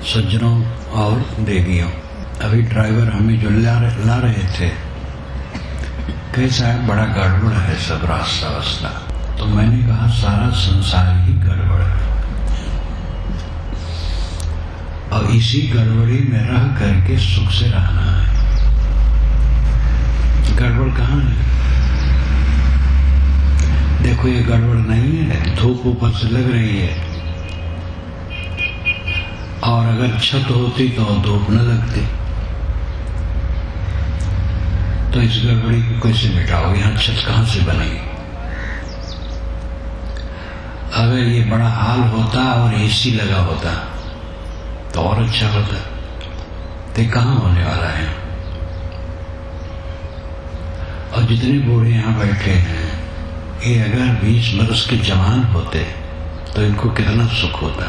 सज्जनों और देवियों, अभी ड्राइवर हमें जो ला रहे थे, कैसा है, बड़ा गड़बड़ है सब रास्ता वास्ता। तो मैंने कहा सारा संसार ही गड़बड़ है और इसी गड़बड़ी में रह करके सुख से रहना है। गड़बड़ कहाँ है? देखो ये गड़बड़ नहीं है, धूप ऊपर से लग रही है और अगर छत होती तो धूप न लगती। तो इस गड़बड़ी को कैसे मिटाओ? यहाँ छत कहाँ से बनेगी? अगर ये बड़ा हॉल होता और एसी लगा होता तो और अच्छा होता। तो कहाँ होने वाला है? और जितने बूढ़े यहाँ बैठे हैं, ये अगर 20 वर्ष के जवान होते तो इनको कितना सुख होता।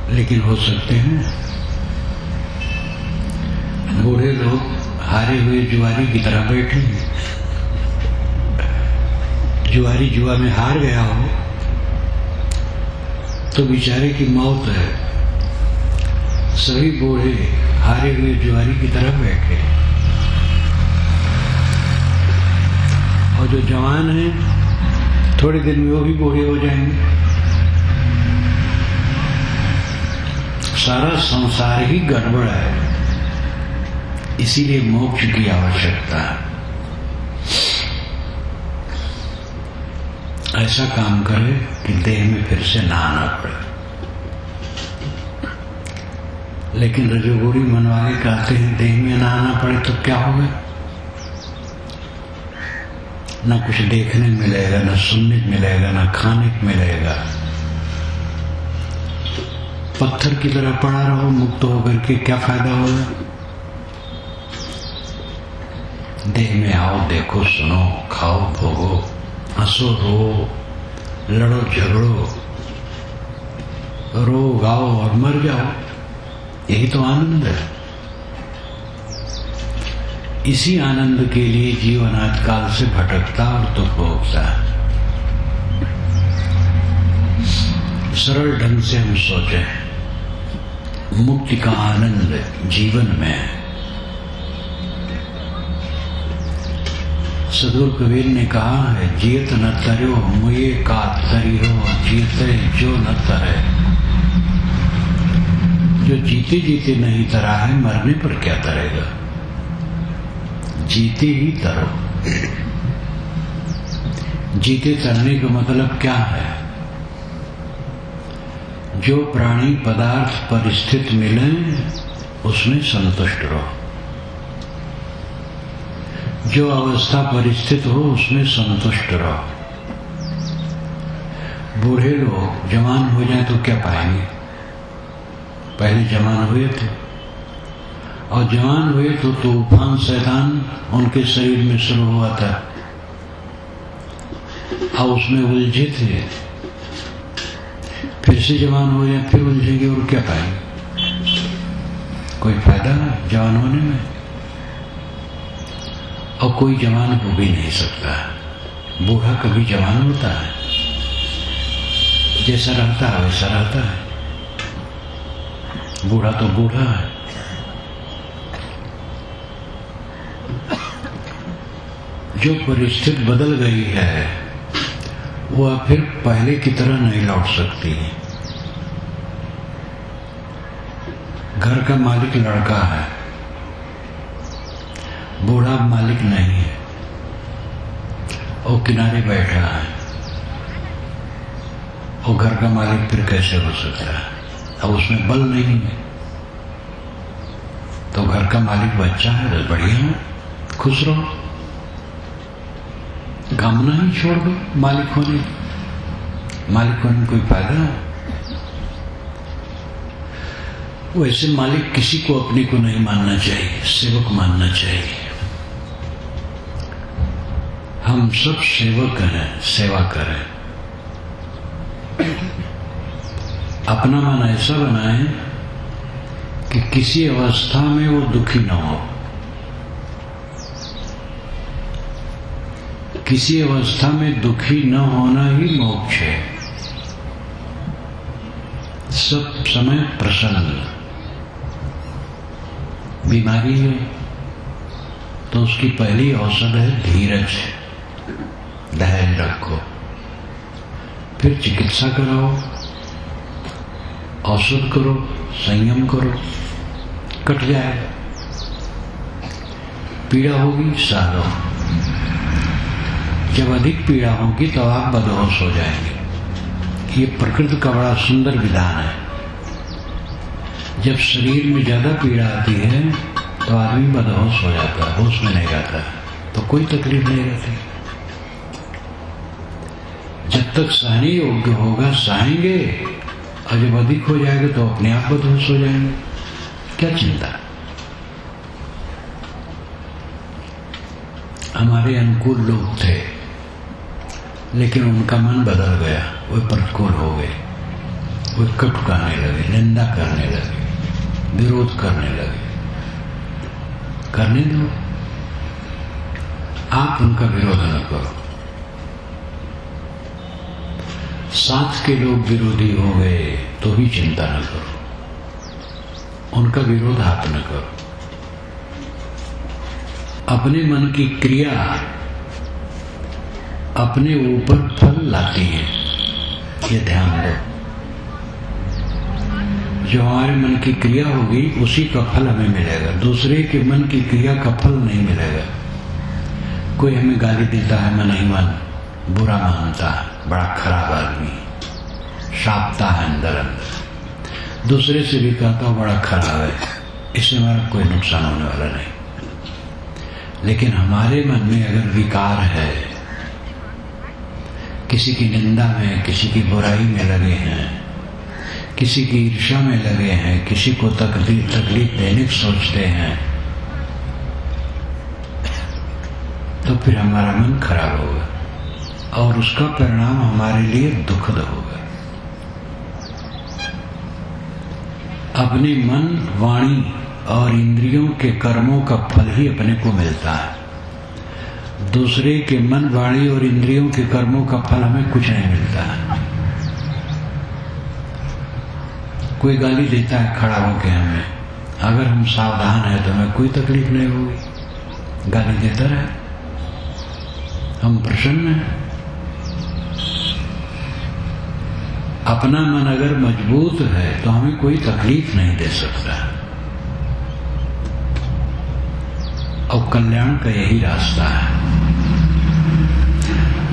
लेकिन हो सकते हैं बूढ़े लोग हारे हुए जुआरी की तरह बैठे हैं। जुआरी जुआ में हार गया हो तो बेचारे की मौत है। सभी बूढ़े हारे हुए जुआरी की तरह बैठे और जो जवान हैं थोड़े दिन में वो भी बूढ़े हो जाएंगे। सारा संसार ही गड़बड़ है, इसीलिए मोक्ष की आवश्यकता है। ऐसा काम करे कि देह में फिर से ना आना पड़े। लेकिन रजोगुणी मन वाले कहते हैं देह में ना आना पड़े तो क्या होगा? ना कुछ देखने मिलेगा, ना सुनने मिलेगा, ना खाने मिलेगा। पत्थर की तरह पड़ा रहो मुक्त होकर के, क्या फायदा होगा? देह में आओ, देखो, सुनो, खाओ, भोगो, हंसो, रो, लड़ो, झगड़ो, रो, गाओ और मर जाओ। यही तो आनंद है। इसी आनंद के लिए जीवन आजकाल से भटकता और दुख भोगता है। सरल ढंग से हम सोचें, मुक्ति का आनंद जीवन में है। सदगुरु कबीर ने कहा है, जियत न तरो मुये का तरियो, जीते जो न तरे। जो जीते जीते नहीं तरा है, मरने पर क्या तरेगा? जीते ही तरो। जीते तरने का मतलब क्या है? जो प्राणी पदार्थ परिस्थिति मिले उसमें संतुष्ट रहो। जो अवस्था परिस्थिति हो उसमें संतुष्ट रहो। बूढ़े लोग जवान हो जाए तो क्या पाएंगे? पहले जवान हुए थे और जवान हुए तो तूफान शैतान उनके शरीर में शुरू हुआ था और उसमें उलझे थे। फिर से जवान हो जाए फिर उलझेंगे और क्या पाएंगे? कोई फायदा जवान होने में? और कोई जवान हो भी नहीं सकता। बूढ़ा कभी जवान होता है? जैसा रहता है वैसा रहता है। बूढ़ा तो बूढ़ा है। जो परिस्थिति बदल गई है वह फिर पहले की तरह नहीं लौट सकती। घर का मालिक लड़का है, बूढ़ा मालिक नहीं है, वो किनारे बैठा है। वो घर का मालिक फिर कैसे हो सकता है? अब उसमें बल नहीं है। तो घर का मालिक बच्चा है, तो बढ़िया है, खुश रहो, कामना ही छोड़ दो। मालिक होने में कोई फायदा है? वैसे मालिक किसी को अपने को नहीं मानना चाहिए, सेवक मानना चाहिए। हम सब सेवक हैं, सेवा करें। अपना मन ऐसा बनाए कि किसी अवस्था में वो दुखी न हो। किसी अवस्था में दुखी न होना ही मोक्ष है। सब समय प्रसन्न। बीमारी है तो उसकी पहली औषध है धीरज, धैर्य रखो, फिर चिकित्सा कराओ, औषध करो, संयम करो, कट जाएगा। पीड़ा होगी सालो, जब अधिक पीड़ा होगी तो आप बदहोश हो जाएंगे। ये प्रकृति का बड़ा सुंदर विधान है। जब शरीर में ज्यादा पीड़ा आती है तो आदमी बदहोश हो जाता है, होश में नहीं रहता है, तो कोई तकलीफ नहीं रहती। जब तक सहने योग्य होगा सहेंगे, और जब अधिक हो जाएगा तो अपने आप बदहोश हो जाएंगे। क्या चिंता। हमारे अनुकूल लोग थे, लेकिन उनका मन बदल गया, वे प्रतिकूल हो गए, वे कटुकाने लगे, निंदा करने लगे, विरोध करने लगे। करने दो, आप उनका विरोध न करो। साथ के लोग विरोधी हो गए तो भी चिंता न करो, उनका विरोध आप न करो। अपने मन की क्रिया अपने ऊपर फल लाती है, ये ध्यान दो। जो हमारे मन की क्रिया होगी उसी का फल हमें मिलेगा, दूसरे के मन की क्रिया का फल नहीं मिलेगा। कोई हमें गाली देता है, मन ही मन बुरा मानता है, बड़ा खराब आदमी, शापता है अंदर अंदर, दूसरे से भी कहता हूं बड़ा खराब है, इससे हमारा कोई नुकसान होने वाला नहीं। लेकिन हमारे मन में अगर विकार है, किसी की निंदा में, किसी की बुराई में लगे हैं, किसी की ईर्ष्या में लगे हैं, किसी को तकलीफ देने की सोचते हैं, तो फिर हमारा मन खराब होगा और उसका परिणाम हमारे लिए दुखद होगा। अपने मन, वाणी और इंद्रियों के कर्मों का फल ही अपने को मिलता है। दूसरे के मन, वाणी और इंद्रियों के कर्मों का फल हमें कुछ नहीं मिलता है। कोई गाली देता है खड़ा होकर हमें, अगर हम सावधान हैं तो हमें कोई तकलीफ नहीं होगी। गाली देता रहे, हम प्रसन्न हैं। अपना मन अगर मजबूत है तो हमें कोई तकलीफ नहीं दे सकता। और कल्याण का यही रास्ता है।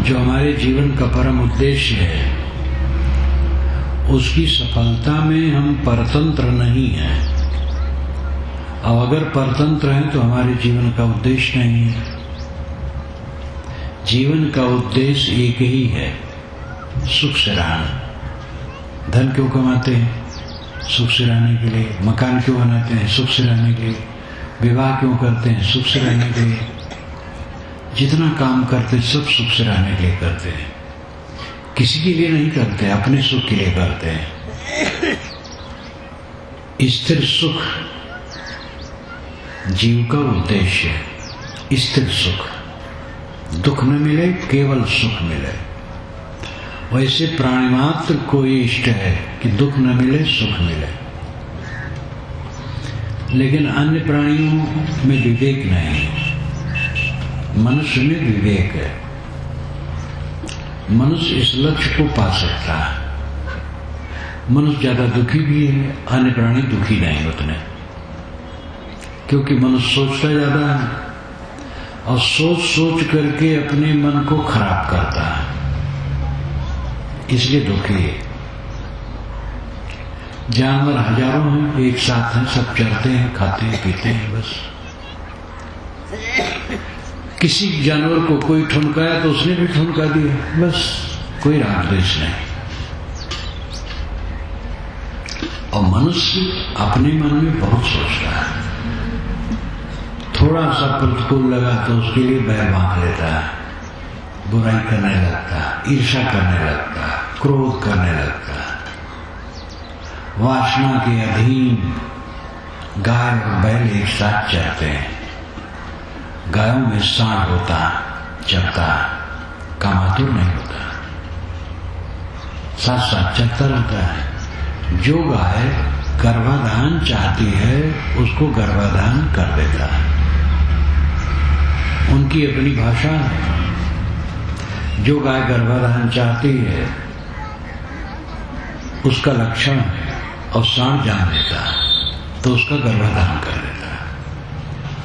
जो हमारे जीवन का परम उद्देश्य है, उसकी सफलता में हम परतंत्र नहीं हैं। और अगर परतंत्र हैं तो हमारे जीवन का उद्देश्य नहीं है। जीवन का उद्देश्य एक ही है, सुख से रहना। धन क्यों कमाते हैं? सुख से रहने के लिए। मकान क्यों बनाते हैं? सुख से रहने के लिए। विवाह क्यों करते हैं? सुख से रहने के लिए। जितना काम करते सब सुख से रहने के लिए करते हैं, किसी के लिए नहीं करते, अपने सुख के लिए करते हैं। स्थिर सुख जीव का उद्देश्य है, स्थिर सुख। दुख न मिले, केवल सुख मिले। वैसे प्राणी मात्र को इष्ट है कि दुख न मिले, सुख मिले। लेकिन अन्य प्राणियों में विवेक नहीं है, मनुष्य में विवेक है। मनुष्य इस लक्ष्य को पा सकता है। मनुष्य ज्यादा दुखी भी है, अन्य प्राणी दुखी नहीं उतने, क्योंकि मनुष्य सोचता ज्यादा है और सोच सोच करके अपने मन को खराब करता है, इसलिए दुखी है। जानवर हजारों हैं, एक साथ हैं, सब चलते हैं, खाते हैं, पीते हैं, बस। किसी जानवर को कोई ठुनकाया तो उसने भी ठुनका दिया, बस। कोई राग द्वेष नहीं। और मनुष्य अपने मन में बहुत सोचता है। थोड़ा सा प्रतिकूल लगा तो उसके लिए बैर बांध लेता है, बुराई करने लगता है, ईर्ष्या करने लगता है, क्रोध करने लगता है। वासना के अधीन गाय और बैल एक साथ चलते हैं। गायों में सांड होता, चलता, कामातुर नहीं होता, साथ साथ चलता रहता है। जो गाय गर्भाधान चाहती है उसको गर्भाधान कर देता है। उनकी अपनी भाषा है। जो गाय गर्भाधान चाहती है उसका लक्षण है और सांड जान लेता है तो उसका गर्भाधान कर देता है,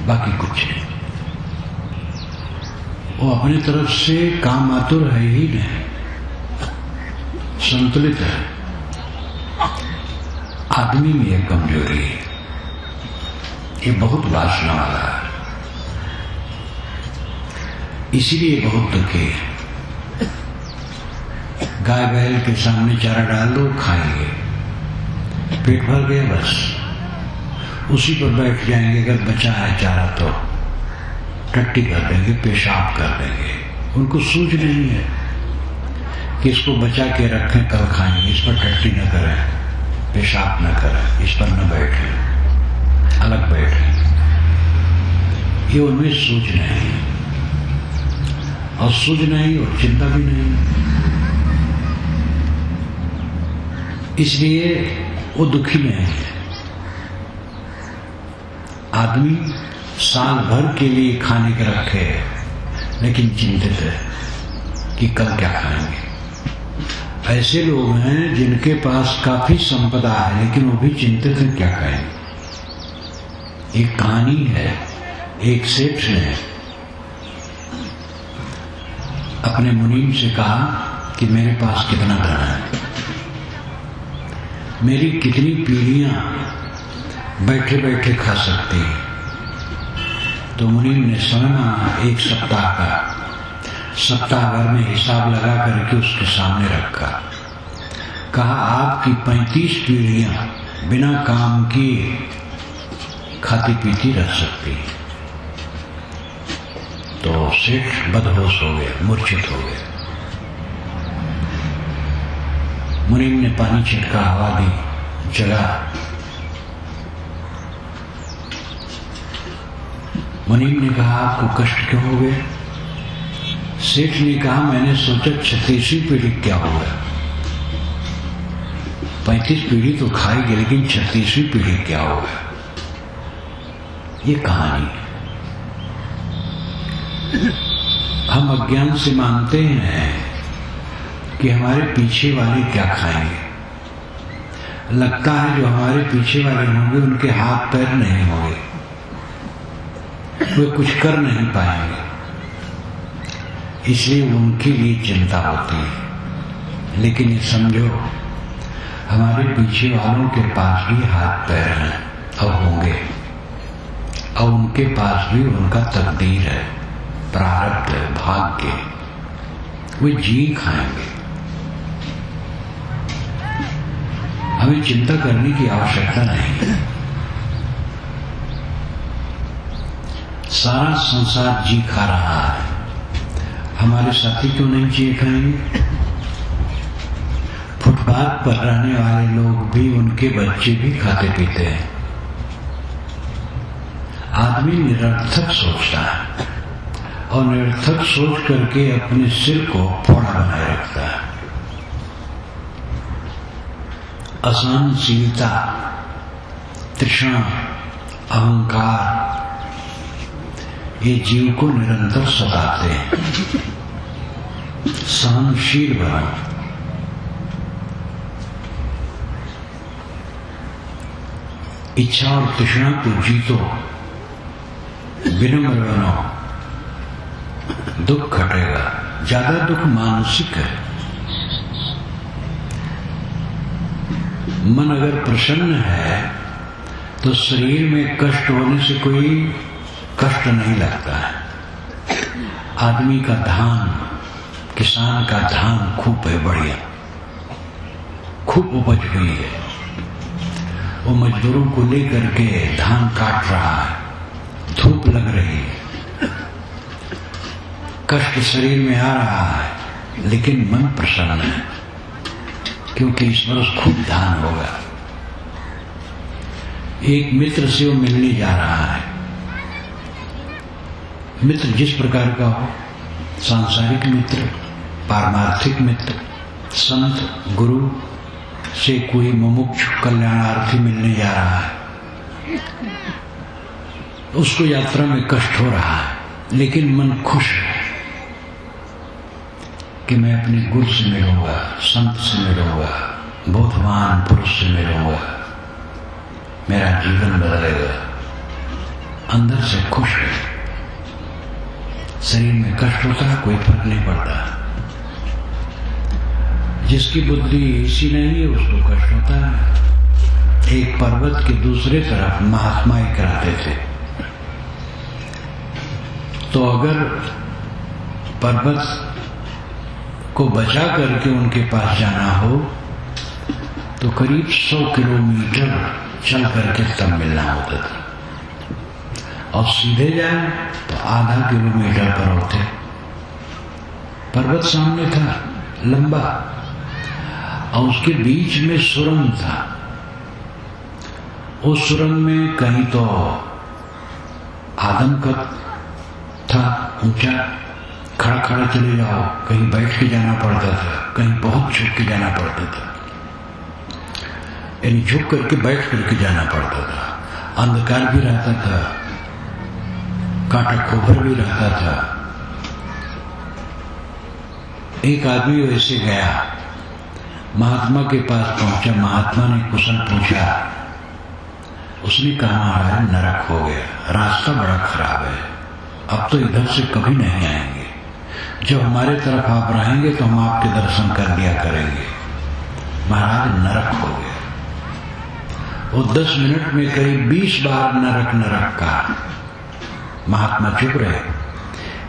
बाकी कुछ नहीं। वो अपनी तरफ से काम आतुर है ही नहीं, संतुलित है। आदमी में यह कमजोरी है, ये बहुत वासना वाला है, इसीलिए बहुत दुखी है। गाय बैल के सामने चारा डाल दो, खाएंगे, पेट भर गया बस, उसी पर बैठ जाएंगे। अगर बचा है चारा तो टट्टी कर देंगे, पेशाब कर देंगे। उनको सूझ नहीं है कि इसको बचा के रखें, कल खाएंगे, इस पर टट्टी न करें, पेशाब न करें, इस पर न बैठें, अलग बैठें। ये उनमें सूझ नहीं, और सूझ नहीं और चिंता भी नहीं, इसलिए वो दुखी नहीं है। आदमी साल भर के लिए खाने के रखे लेकिन चिंतित है कि कल क्या खाएंगे। ऐसे लोग हैं जिनके पास काफी संपदा है लेकिन वो भी चिंतित है क्या खाएंगे। एक कहानी है, एक सेठ ने अपने मुनीम से कहा कि मेरे पास कितना धन है, मेरी कितनी पीढ़ियां बैठे बैठे खा सकती है। तो मुनीम ने समय एक सप्ताह का, सप्ताह भर में हिसाब लगा करके उसके सामने रखा। कहा आपकी 35 पीढ़ियां बिना काम किए खाती पीती रह सकती। तो सेठ बदहोश हो गए, मूर्छित हो गए। मुनीम ने पानी छिड़का, हवा दी, जगा। मुनीम ने कहा आपको कष्ट क्यों हो गए? सेठ ने कहा मैंने सोचा 36वीं पीढ़ी क्या होगा। 35 पीढ़ी तो खाएगी लेकिन 36वीं पीढ़ी क्या होगा। ये कहानी है। हम अज्ञान से मानते हैं कि हमारे पीछे वाले क्या खाएंगे। लगता है जो हमारे पीछे वाले होंगे उनके हाथ पैर नहीं होंगे, वे कुछ कर नहीं पाएंगे, इसलिए उनके लिए चिंता होती है। लेकिन ये समझो हमारे पीछे वालों के पास भी हाथ पैर हैं और होंगे, और उनके पास भी उनका तकदीर है, प्रारब्ध है, भाग्य। वे जी खाएंगे। हमें चिंता करने की आवश्यकता नहीं। सारा संसार जी खा रहा है, हमारे साथी क्यों नहीं जी खाएंगे? फुटपाथ पर रहने वाले लोग भी, उनके बच्चे भी खाते पीते हैं। आदमी निरर्थक सोचता है और निरर्थक सोच करके अपने सिर को फोड़ा बनाए रखता है। असहनशीलता, तृष्णा, अहंकार ये जीव को निरंतर सताते हैं। सहनशील बनो। इच्छा और तृष्णा को जीतो, विनम्र बनो, दुख घटेगा। ज्यादा दुख मानसिक है। मन अगर प्रसन्न है तो शरीर में कष्ट होने से कोई कष्ट नहीं लगता है। आदमी का धान, किसान का धान खूब है, बढ़िया, खूब उपज हुई है। वो मजदूरों को लेकर के धान काट रहा है, धूप लग रही है, कष्ट शरीर में आ रहा है, लेकिन मन प्रसन्न है क्योंकि इस वर्ष खूब धान होगा। एक मित्र से वो मिलने जा रहा है। मित्र जिस प्रकार का हो, सांसारिक मित्र, पारमार्थिक मित्र, संत, गुरु, से कोई मुमुक्षु कल्याणार्थी मिलने जा रहा है, उसको यात्रा में कष्ट हो रहा है, लेकिन मन खुश है कि मैं अपने गुरु से मिलूंगा, संत से मिलूंगा, बोधवान पुरुष से मिलूंगा, मेरा जीवन बदलेगा। अंदर से खुश है। शरीर में कष्ट होता है, कोई फर्क नहीं पड़ता। जिसकी बुद्धि ऐसी नहीं है उसको कष्ट होता है। एक पर्वत के दूसरे तरफ महात्मा एक रहते थे, तो अगर पर्वत को बचा करके उनके पास जाना हो तो करीब 100 किलोमीटर चल करके तब मिलना होता था, और सीधे जाए तो आधा किलोमीटर पर होते। पर्वत सामने था लंबा, और उसके बीच में सुरंग था। उस सुरंग में कहीं तो आदम का था ऊंचा, खड़ा खड़ा चले जाओ, कहीं बैठ के जाना पड़ता था, कहीं बहुत झुक के जाना पड़ता था, यानी झुक करके बैठ करके जाना पड़ता था। अंधकार भी रहता था, कांटा खोबर भी रहता था। एक आदमी वैसे गया, महात्मा के पास पहुंचा, महात्मा ने कुशल पूछा। उसने कहा महाराज नरक हो गया, रास्ता बड़ा खराब है, अब तो इधर से कभी नहीं आएंगे, जब हमारे तरफ आप रहेंगे तो हम आपके दर्शन कर लिया करेंगे। महाराज नरक हो गया। वो 10 मिनट में करीब 20 बार नरक नरक कहा। महात्मा चुप रहे।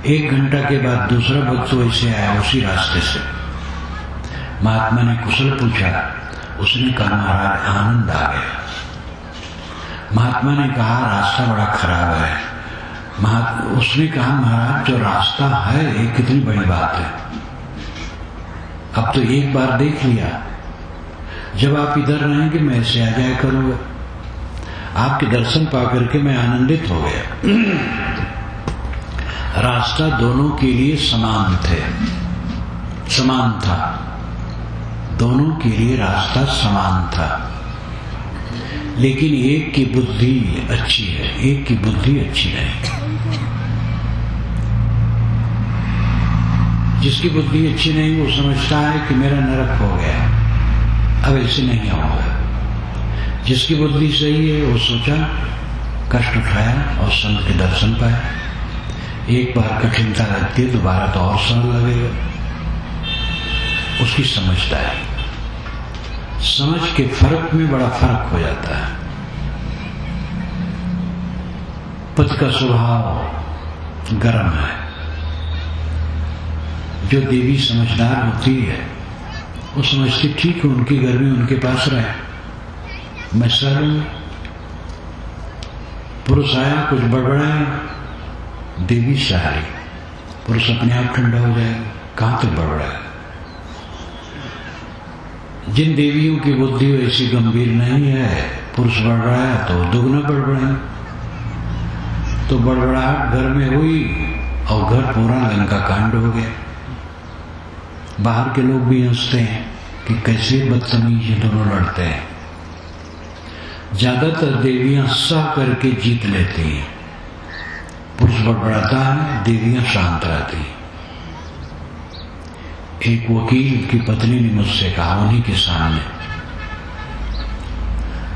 1 घंटा के बाद दूसरा भक्त वैसे आया उसी रास्ते से। महात्मा ने कुशल पूछा। उसने कहा महाराज आनंद आ गया। महात्मा ने कहा रास्ता बड़ा खराब है। उसने कहा महाराज जो रास्ता है ये कितनी बड़ी बात है, अब तो एक बार देख लिया, जब आप इधर रहेंगे मैं ऐसे आ जाया करूंगा। आपके दर्शन पा करके मैं आनंदित हो गया। रास्ता दोनों के लिए समान थे, समान था, दोनों के लिए रास्ता समान था, लेकिन एक की बुद्धि अच्छी है, एक की बुद्धि अच्छी नहीं। जिसकी बुद्धि अच्छी नहीं वो समझता है कि मेरा नरक हो गया, अब ऐसे नहीं होगा। जिसकी बुद्धि सही है वो सोचा, कष्ट उठाया और संत के दर्शन पाया। एक बार कठिनता लगती है, दोबारा तो और सरल लगेगा। उसकी समझदारी, समझ के फर्क में बड़ा फर्क हो जाता है। पति का स्वभाव गर्म है। जो देवी समझदार होती है वो समझती ठीक है उनकी गर्मी उनके पास रहे, मैं सह लूंगा। पुरुष आया कुछ बड़बड़ाया, देवी सहारी, पुरुष अपने आप ठंडा हो जाएगा, कहां तक बड़बड़ाएगा। जिन देवियों की बुद्धि ऐसी गंभीर नहीं है, पुरुष बड़बड़ाया तो दुगना बड़बड़ाए, तो बड़बड़ाहट घर में हुई और घर पूरा लंका कांड हो गया। बाहर के लोग भी हंसते हैं कि कैसे बदतमीज ये दोनों लड़ते हैं। ज्यादातर देवियां सह करके जीत लेती हैं, पुरुष बड़बड़ाता है, देवियां शांत रहती हैं। एक वकील की पत्नी ने मुझसे कहा उन्हीं के सामने,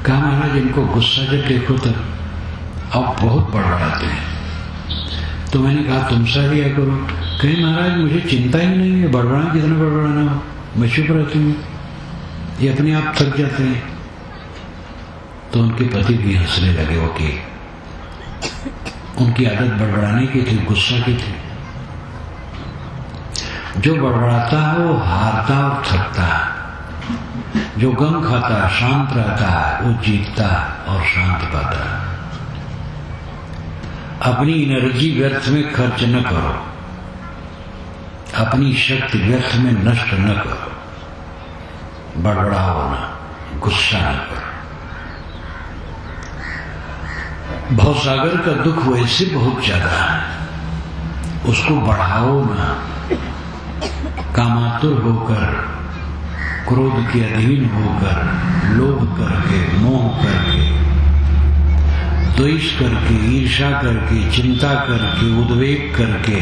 कहा महाराज इनको गुस्सा जब देखो तो अब बहुत बड़बड़ाते हैं। तो मैंने कहा तुम सा लिया करो। कहीं महाराज मुझे चिंता ही नहीं है, बड़बड़ाना कितना बड़बड़ाना हो, मैं चुप रहती हूँ, ये अपने आप थक जाते हैं। तो उनके पति भी हंसने लगे। वकील, उनकी आदत बड़बड़ाने की थी, गुस्सा की थी। जो बड़बड़ाता है वो हारता और थकता है, जो गम खाता है शांत रहता है वो जीतता है और शांत पाता है। अपनी एनर्जी व्यर्थ में खर्च न करो, अपनी शक्ति व्यर्थ में नष्ट न करो, बड़बड़ाओ ना, गुस्सा न करो। भवसागर का दुख वैसे बहुत ज्यादा है, उसको बढ़ाओ ना। कामातुर होकर क्रोध के अधीन होकर, लोभ करके, मोह करके, द्वेष करके, ईर्ष्या करके, चिंता करके, उद्वेग करके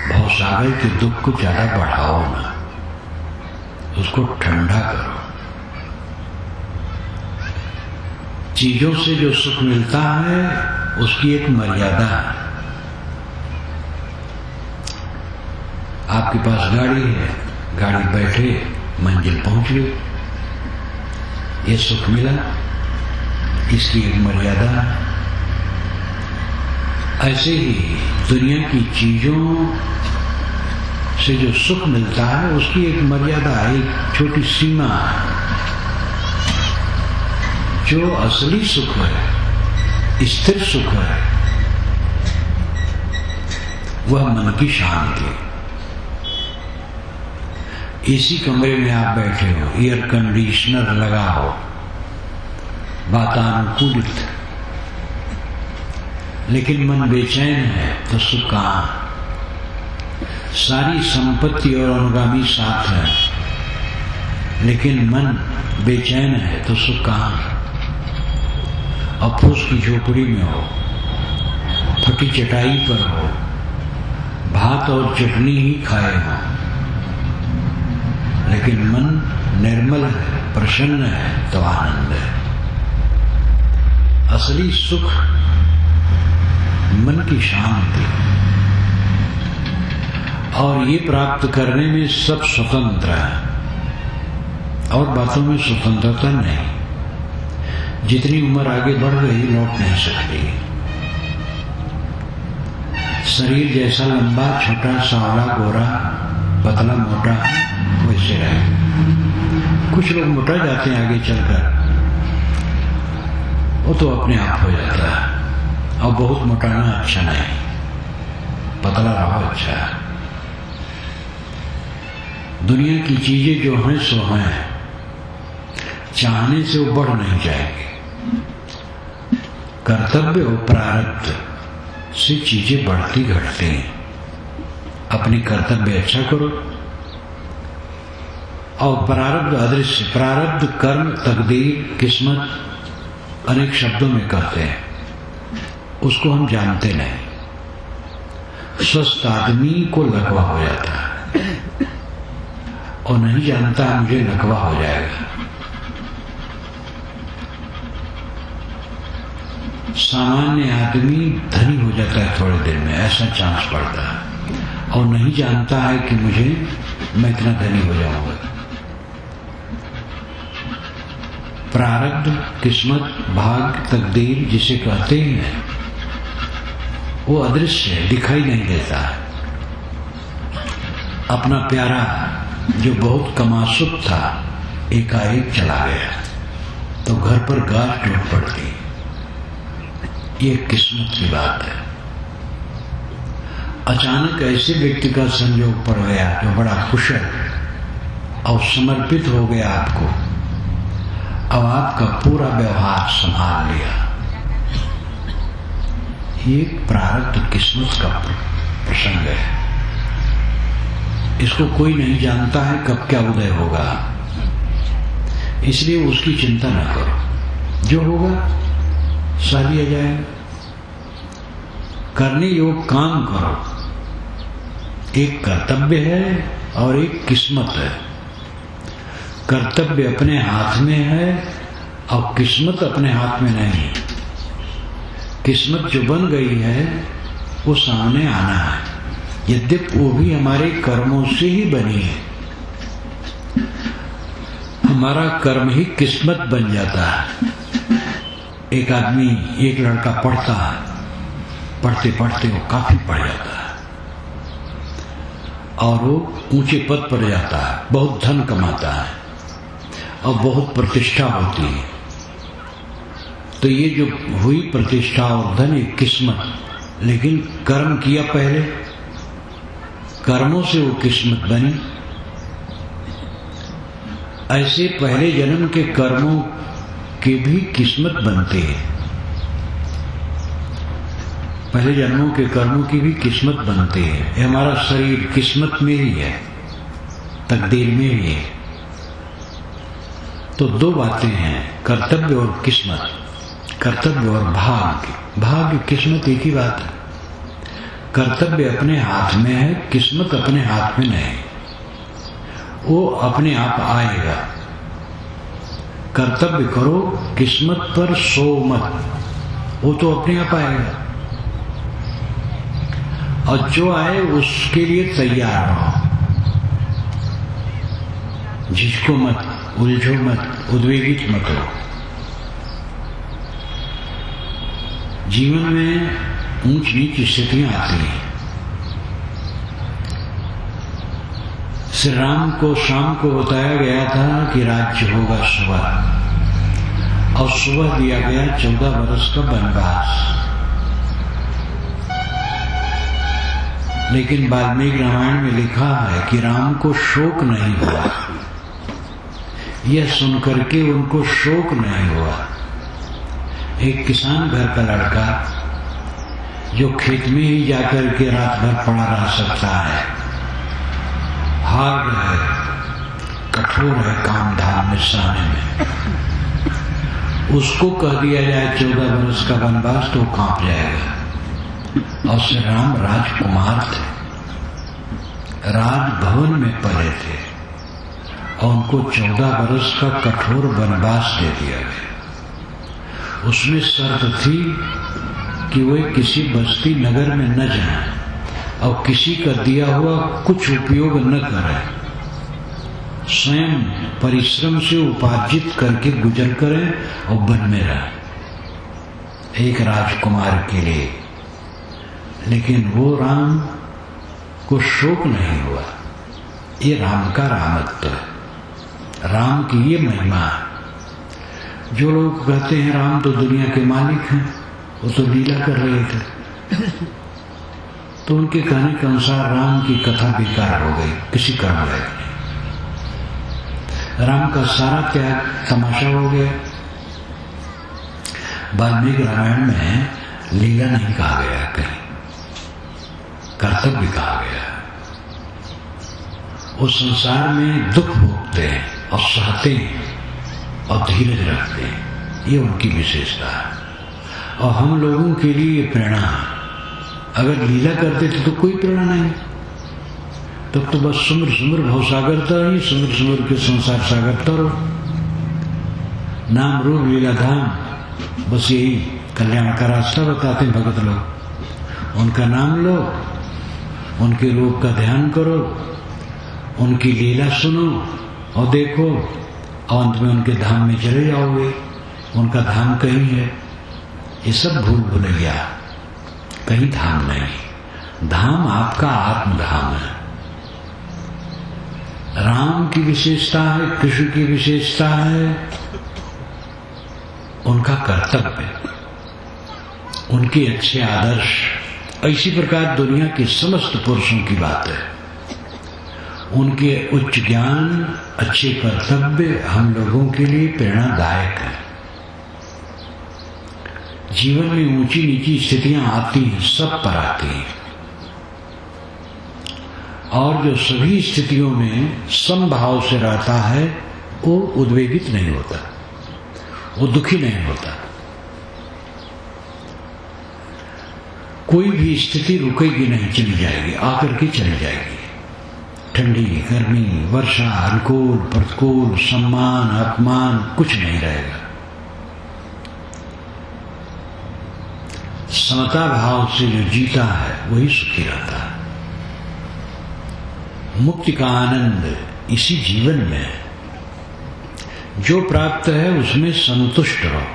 भवसागर के दुख को ज्यादा बढ़ाओ ना, उसको ठंडा करो। चीजों से जो सुख मिलता है उसकी एक मर्यादा है। आपके पास गाड़ी है, गाड़ी बैठे मंजिल पहुंच गए, ये सुख मिला, इसकी एक मर्यादा है। ऐसे ही दुनिया की चीजों से जो सुख मिलता है उसकी एक मर्यादा, एक छोटी सीमा है। जो असली सुख है, स्थिर सुख है, वह मन की शांति। इसी कमरे में आप बैठे हो, एयर कंडीशनर लगा हो, वातानुकूलित, लेकिन मन बेचैन है तो सुख कहाँ? सारी संपत्ति और अनुगामी साथ है, लेकिन मन बेचैन है तो सुख कहाँ? अफसोस की झोपड़ी में हो, फटी चटाई पर हो, भात और चटनी ही खाए हो, लेकिन मन निर्मल है, प्रसन्न है तो आनंद है। असली सुख मन की शांति, और ये प्राप्त करने में सब स्वतंत्र है, और बातों में स्वतंत्रता नहीं। जितनी उम्र आगे बढ़ रही लौट नहीं सकती। शरीर जैसा लंबा, छोटा, सांवला, गोरा, पतला, मोटा वैसे रहे। कुछ लोग मोटा जाते हैं आगे चलकर, वो तो अपने आप हो जाता है। और बहुत मोटाना अच्छा नहीं, पतला रहो अच्छा है। दुनिया की चीजें जो हैं सो हैं, चाहने से वो बढ़ नहीं जाएंगे। कर्तव्य और प्रारब्ध से चीजें बढ़ती घटती हैं। अपनी कर्तव्य अच्छा करो, और प्रारब्ध अदृश्य, प्रारब्ध कर्म, तकदीर, किस्मत अनेक शब्दों में कहते हैं, उसको हम जानते नहीं। स्वस्थ आदमी को लकवा हो जाता है, और नहीं जानता मुझे लकवा हो जाएगा। सामान्य आदमी धनी हो जाता है थोड़े दिन में, ऐसा चांस पड़ता है, और नहीं जानता है कि मैं इतना धनी हो जाऊंगा। प्रारब्ध, किस्मत, भाग्य, तकदीर जिसे कहते हैं, वो अदृश्य है, दिखाई नहीं देता है। अपना प्यारा जो बहुत कमासुक था एकाएक चला गया, तो घर पर गाज टूट पड़ती। ये किस्मत की बात है। अचानक ऐसे व्यक्ति का संयोग पड़ गया जो बड़ा कुशल और समर्पित हो गया आपको, अब आपका पूरा व्यवहार संभाल लिया। ये प्रारब्ध किस्मत का प्रसंग है। इसको कोई नहीं जानता है कब क्या उदय होगा, इसलिए उसकी चिंता न करो। जो होगा सह लिया जाएगा। करने योग काम करो। एक कर्तव्य है और एक किस्मत है। कर्तव्य अपने हाथ में है और किस्मत अपने हाथ में नहीं। किस्मत जो बन गई है वो सामने आना है, यद्यपि वो भी हमारे कर्मों से ही बनी है। हमारा कर्म ही किस्मत बन जाता है। एक आदमी, एक लड़का पढ़ता है, पढ़ते पढ़ते वो काफी पढ़ जाता है और वो ऊंचे पद पर जाता है, बहुत धन कमाता है और बहुत प्रतिष्ठा होती है। तो ये जो हुई प्रतिष्ठा और धन एक किस्मत, लेकिन कर्म किया पहले, कर्मों से वो किस्मत बनी। ऐसे पहले जन्म के कर्मों के भी किस्मत बनते हैं। पहले जन्मों के कर्मों की भी किस्मत बनते हैं। हमारा शरीर किस्मत में ही है, तकदीर में ही है। तो दो बातें हैं, कर्तव्य और किस्मत, कर्तव्य और भाग्य। भाग्य किस्मत एक ही बात है। कर्तव्य अपने हाथ में है, किस्मत अपने हाथ में नहीं, वो अपने आप आएगा। कर्तव्य करो, किस्मत पर सो मत, वो तो अपने आप आएगा। और जो आए उसके लिए तैयार रहो, जिसको मत, उलझो मत, उद्वेगित मत हो। जीवन में ऊंच नीच स्थितियां आती हैं। श्री राम को शाम को बताया गया था कि राज्य होगा सुबह, और सुबह दिया गया 14 वर्ष का वनवास। लेकिन वाल्मीकि रामायण में लिखा है कि राम को शोक नहीं हुआ। यह सुनकर के उनको शोक नहीं हुआ। एक किसान घर का लड़का जो खेत में ही जाकर के रात भर पड़ा रह सकता है, हार्ड है, कठोर है काम धाम में सहने में, उसको कह दिया जाए 14 वर्ष का वनवास तो कांप जाएगा। और श्री राम राजकुमार थे, राजभवन में पले थे, और उनको 14 वर्ष का कठोर वनवास दे दिया गया। उसमें शर्त थी कि वे किसी बस्ती नगर में न जाएं और किसी का दिया हुआ कुछ उपयोग न करें, स्वयं परिश्रम से उपार्जित करके गुजर करें और वन में रहें, एक राजकुमार के लिए। लेकिन वो राम को शोक नहीं हुआ। ये राम का रामत्व है, राम की ये महिमा है। जो लोग कहते हैं राम तो दुनिया के मालिक हैं, वो तो लीला कर रहे थे, तो उनके कहने के अनुसार राम की कथा बेकार हो गई, किसी कर्म लायक नहीं। राम का सारा त्याग तमाशा हो गया। वाल्मीकि रामायण में लीला नहीं कहा गया, कहीं कर्तव्य कहा गया। वो संसार में दुख भोगते हैं और सहते हैं और धीरज रखते हैं, ये उनकी विशेषता है। और हम लोगों के लिए ये प्रेरणा है। अगर लीला करते थे तो कोई प्रेरणा नहीं, तब तो बस सुमर सुमर भवसागरता ही, सुमर सुमर के संसार सागरता रहो। नाम रूप लीला धाम, बस यही कल्याण का रास्ता बताते हैं भगत लोग। उनका नाम लो, उनके रूप का ध्यान करो, उनकी लीला सुनो और देखो, और अंत में उनके धाम में चले जाओगे। उनका धाम कहीं है, ये सब भूल भुलैया, कहीं धाम नहीं। धाम आपका आत्मधाम है। राम की विशेषता है, कृष्ण की विशेषता है उनका कर्तव्य, उनके अच्छे आदर्श। इसी प्रकार दुनिया के समस्त पुरुषों की बात है, उनके उच्च ज्ञान, अच्छे कर्तव्य हम लोगों के लिए प्रेरणादायक है। जीवन में ऊंची नीची स्थितियां आती हैं, सब पर आती हैं, और जो सभी स्थितियों में समभाव से रहता है वो उद्वेगित नहीं होता, वो दुखी नहीं होता। कोई भी स्थिति रुकेगी नहीं, चली जाएगी, आकर के चली जाएगी। ठंडी, गर्मी, वर्षा, अनुकूल, प्रतिकूल, सम्मान, अपमान, कुछ नहीं रहेगा। समता भाव से जो जीता है वही सुखी रहता है। मुक्ति का आनंद इसी जीवन में है। जो प्राप्त है उसमें संतुष्ट रहो।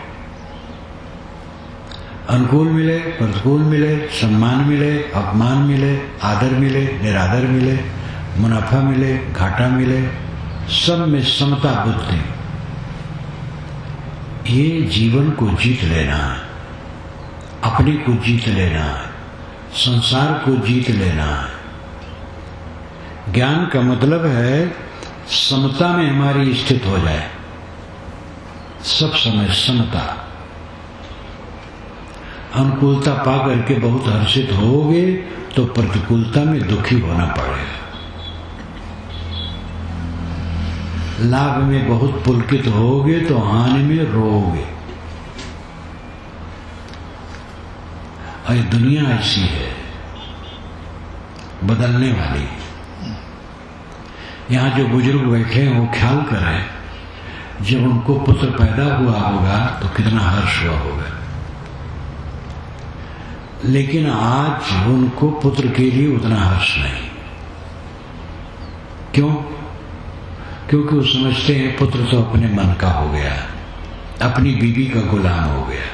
अनुकूल मिले, प्रतिकूल मिले, सम्मान मिले, अपमान मिले, आदर मिले, निरादर मिले, मुनाफा मिले, घाटा मिले, सब में समता बुद्धि। ये जीवन को जीत लेना है, अपने को जीत लेना है, संसार को जीत लेना है। ज्ञान का मतलब है समता में हमारी स्थित हो जाए, सब समय समता। अनुकूलता पा करके बहुत हर्षित होगे तो प्रतिकूलता में दुखी होना पड़ेगा। लाभ में बहुत पुलकित होगे तो हानि में रोओगे। और ये दुनिया ऐसी है, बदलने वाली। यहाँ जो बुजुर्ग बैठे हैं वो ख्याल करें, जब उनको पुत्र पैदा हुआ होगा तो कितना हर्ष हुआ होगा, लेकिन आज उनको पुत्र के लिए उतना हर्ष नहीं। क्यों? क्योंकि वो समझते हैं पुत्र तो अपने मन का हो गया, अपनी बीवी का गुलाम हो गया।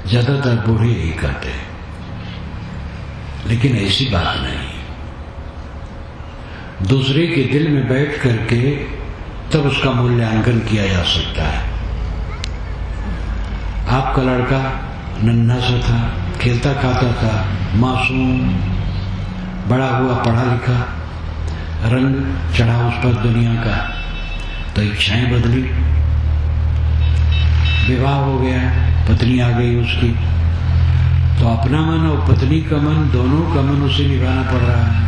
ज्यादातर बूढ़े यही कहते हैं, लेकिन ऐसी बात नहीं। दूसरे के दिल में बैठ करके तब उसका मूल्यांकन किया जा सकता है। आपका लड़का नन्हा सा था, खेलता खाता था, मासूम, बड़ा हुआ, पढ़ा लिखा, रंग चढ़ा उस पर दुनिया का, तो इच्छाएं बदली, विवाह हो गया, पत्नी आ गई उसकी, तो अपना मन और पत्नी का मन, दोनों का मन उसे निभाना पड़ रहा है।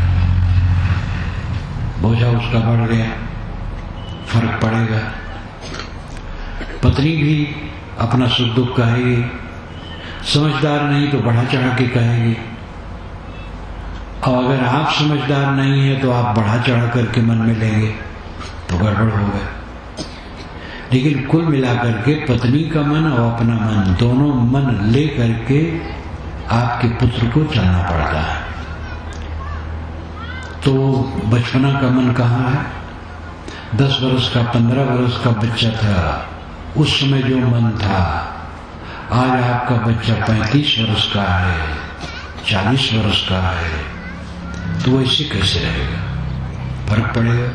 बोझा उसका बढ़ गया, फर्क पड़ेगा। पत्नी भी अपना सुख दुख कहेगी, समझदार नहीं तो बढ़ा चढ़ा के कहेगी, और अगर आप समझदार नहीं है तो आप बढ़ा चढ़ा करके मन में लेंगे तो गड़बड़ होगा। लेकिन कुल मिलाकर के पत्नी का मन और अपना मन, दोनों मन ले करके आपके पुत्र को चलना पड़ता है। तो बचपना का मन कहाँ है? 10 वर्ष का, 15 वर्ष का बच्चा था, उस समय जो मन था, आज आपका बच्चा 35 वर्ष का है, 40 वर्ष का है, तो वैसे कैसे रहेगा? फर्क पड़ेगा।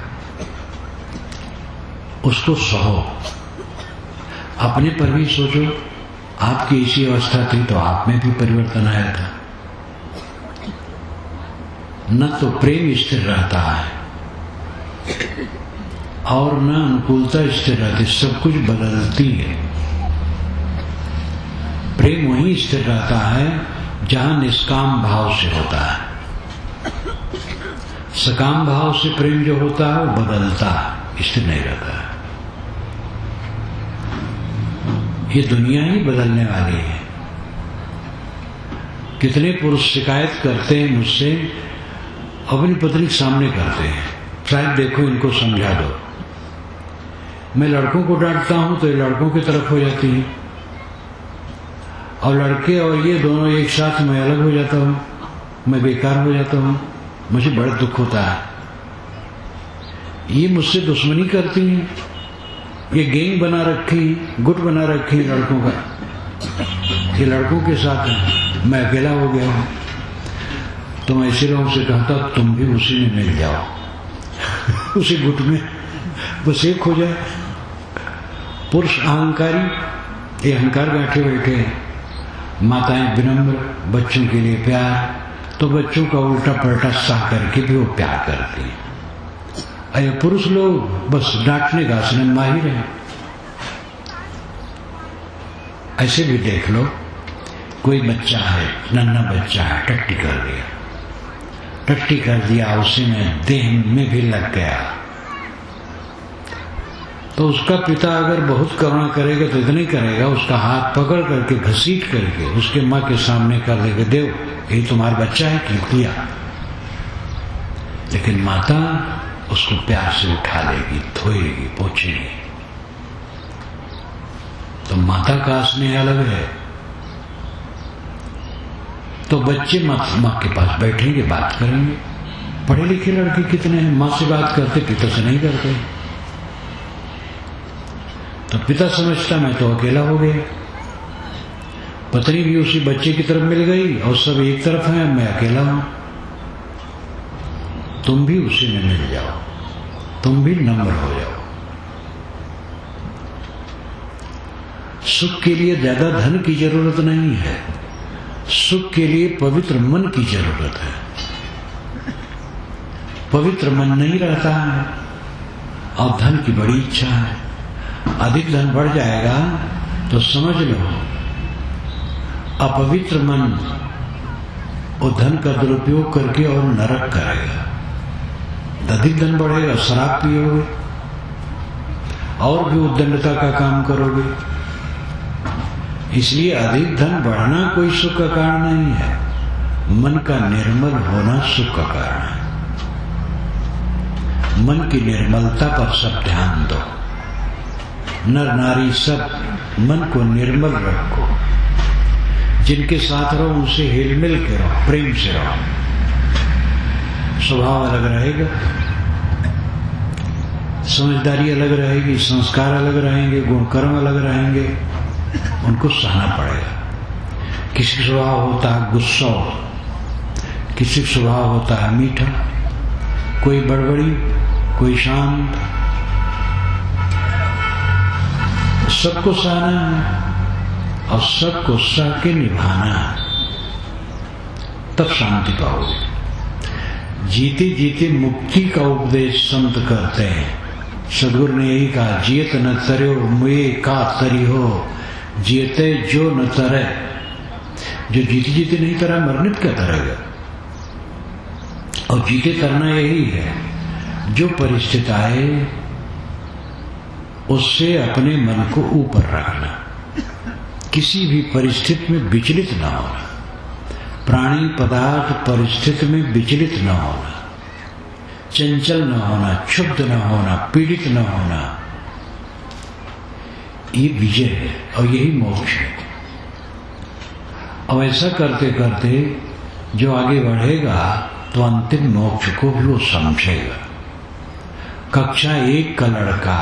उसको सहो, अपने पर भी सोचो। आपकी ऐसी अवस्था थी तो आप में भी परिवर्तन आया था। न तो प्रेम स्थिर रहता है और न अनुकूलता स्थिर रहती, सब कुछ बदलती है। प्रेम वहीं स्थिर रहता है जहां निष्काम भाव से होता है। सकाम भाव से प्रेम जो होता है वो बदलता है, स्थिर नहीं रहता है। ये दुनिया ही बदलने वाली है। कितने पुरुष शिकायत करते हैं मुझसे, अपनी पत्नी के सामने करते हैं, शायद देखो इनको समझा दो। मैं लड़कों को डांटता हूं तो ये लड़कों की तरफ हो जाती है, और लड़के और ये दोनों एक साथ मैं अलग हो जाता हूं, मैं बेकार हो जाता हूं। मुझे बड़ा दुख होता है। ये मुझसे दुश्मनी करती हैं, ये गैंग बना रखी, गुट बना रखी लड़कों का, ये लड़कों के साथ है, मैं अकेला हो गया हूं। तो मैं ऐसे लोगों से कहता तुम भी उसी में मिल जाओ, उसी गुट में, बस एक हो जाए। पुरुष अहंकारी, ये अहंकार बैठे बैठे हैं। माताएं विनम्र, बच्चों के लिए प्यार, तो बच्चों का उल्टा पलटा सह करके भी वो प्यार करती है। अरे पुरुष लोग बस डांटने का असली माहिर है। ऐसे भी देख लो, कोई बच्चा है, नन्हा बच्चा है, टट्टी कर दिया, टट्टी कर दिया, उसी में देह में भी लग गया, तो उसका पिता अगर बहुत करुणा करेगा तो इतना ही करेगा, उसका हाथ पकड़ करके घसीट करके उसके माँ के सामने कर देगा, देव ये तुम्हारा बच्चा है कि दिया। लेकिन माता उसको प्यार से उठा लेगी, धोएगी, पोछेगी। तो माता का स्नेह अलग है। तो बच्चे माँ के पास बैठेंगे, बात करेंगे। पढ़े लिखे लड़के कितने हैं, माँ से बात करते, पिता से नहीं करते। तो पिता समझता मैं तो अकेला हो गया, पत्नी भी उसी बच्चे की तरफ मिल गई और सब एक तरफ है, मैं अकेला हूं। तुम भी उसी में मिल जाओ, तुम भी नम्र हो जाओ। सुख के लिए ज्यादा धन की जरूरत नहीं है, सुख के लिए पवित्र मन की जरूरत है। पवित्र मन नहीं रहता है और धन की बड़ी इच्छा है। अधिक धन बढ़ जाएगा तो समझ लो अपवित्र मन वो धन का दुरुपयोग करके और नरक करेगा। अधिक धन बढ़ेगा, शराब पियोगे और भी उद्दंडता का काम करोगे। इसलिए अधिक धन बढ़ना कोई सुख का कारण नहीं है, मन का निर्मल होना सुख का कारण है। मन की निर्मलता पर सब ध्यान दो। नर नारी सब मन को निर्मल रखो। जिनके साथ रहो उनसे हिल मिल के रहो, प्रेम से रहो। स्वभाव अलग रहेगा, समझदारी अलग रहेगी, संस्कार अलग रहेंगे, गुण कर्म अलग रहेंगे, उनको सहना पड़ेगा। किसी का स्वभाव होता है गुस्सा, किसी का स्वभाव होता है मीठा, कोई बड़बड़ी, कोई शांत। सबको सहना है और सबको सह के निभाना है, तब शांति पाओगे। जीते जीते मुक्ति का उपदेश संत करते हैं। सदगुरु ने यही कहा, जियत न तरो मुए का तरी हो, जियते जो न तरे। जो जीते जीते नहीं तरा, मरने क्या तरेगा। और जीते तरना यही है, जो परिस्थिति आए उससे अपने मन को ऊपर रखना, किसी भी परिस्थिति में विचलित न होना। प्राणी पदार्थ परिस्थिति में विचलित न होना, चंचल न होना, क्षुब्ध न होना, पीड़ित न होना, ये विजय है और यही मोक्ष है। और ऐसा करते करते जो आगे बढ़ेगा तो अंतिम मोक्ष को भी वो समझेगा। कक्षा 1 का लड़का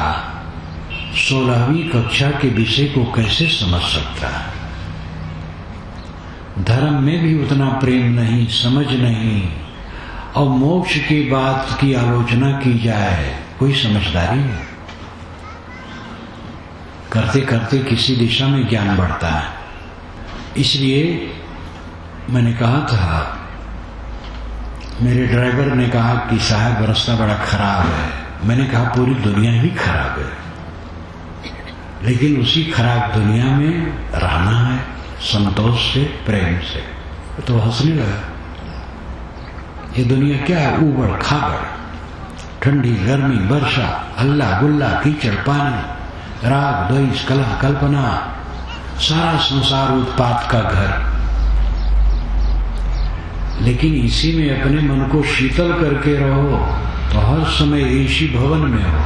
16वीं कक्षा के विषय को कैसे समझ सकता है। धर्म में भी उतना प्रेम नहीं, समझ नहीं, और मोक्ष की बात की आलोचना की जाए, कोई समझदारी है। करते करते किसी दिशा में ज्ञान बढ़ता है। इसलिए मैंने कहा था, मेरे ड्राइवर ने कहा कि साहब रास्ता बड़ा खराब है। मैंने कहा पूरी दुनिया ही खराब है, लेकिन उसी खराब दुनिया में रहना है संतोष से, प्रेम से। तो हंसने लगा। ये दुनिया क्या है, ऊबड़ खाबड़, ठंडी गर्मी, वर्षा, हल्ला गुल्ला, कीचड़ पानी, राग द्वेष, कलह कल्पना, सारा संसार उत्पात का घर। लेकिन इसी में अपने मन को शीतल करके रहो तो हर समय एसी भवन में हो,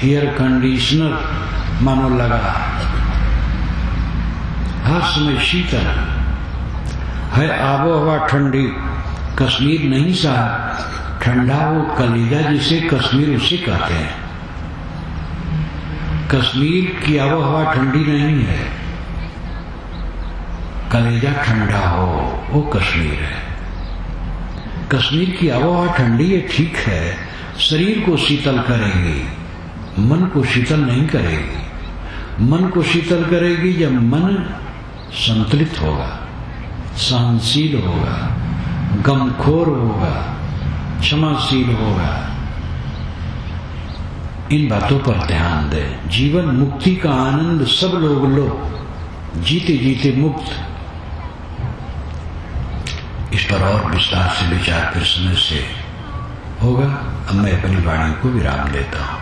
एयर कंडीशनर मानो लगा, हर समय शीतल है। आबो हवा ठंडी, कश्मीर नहीं साहब, ठंडा वो कलेजा जिसे कश्मीर उसे कहते हैं। कश्मीर की आबोहवा ठंडी नहीं है, कलेजा ठंडा हो वो कश्मीर है। कश्मीर की आबोहवा ठंडी है, ठीक है, शरीर को शीतल करेगी, मन को शीतल नहीं करेगी। मन को शीतल करेगी जब मन संतुलित होगा, सहनशील होगा, गमखोर होगा, क्षमाशील होगा। इन बातों पर ध्यान दें। जीवन मुक्ति का आनंद सब लोग लो, जीते जीते मुक्त। इस पर और विस्तार से विचार फिर समय से होगा। अब मैं अपनी वाणी को विराम देता हूं।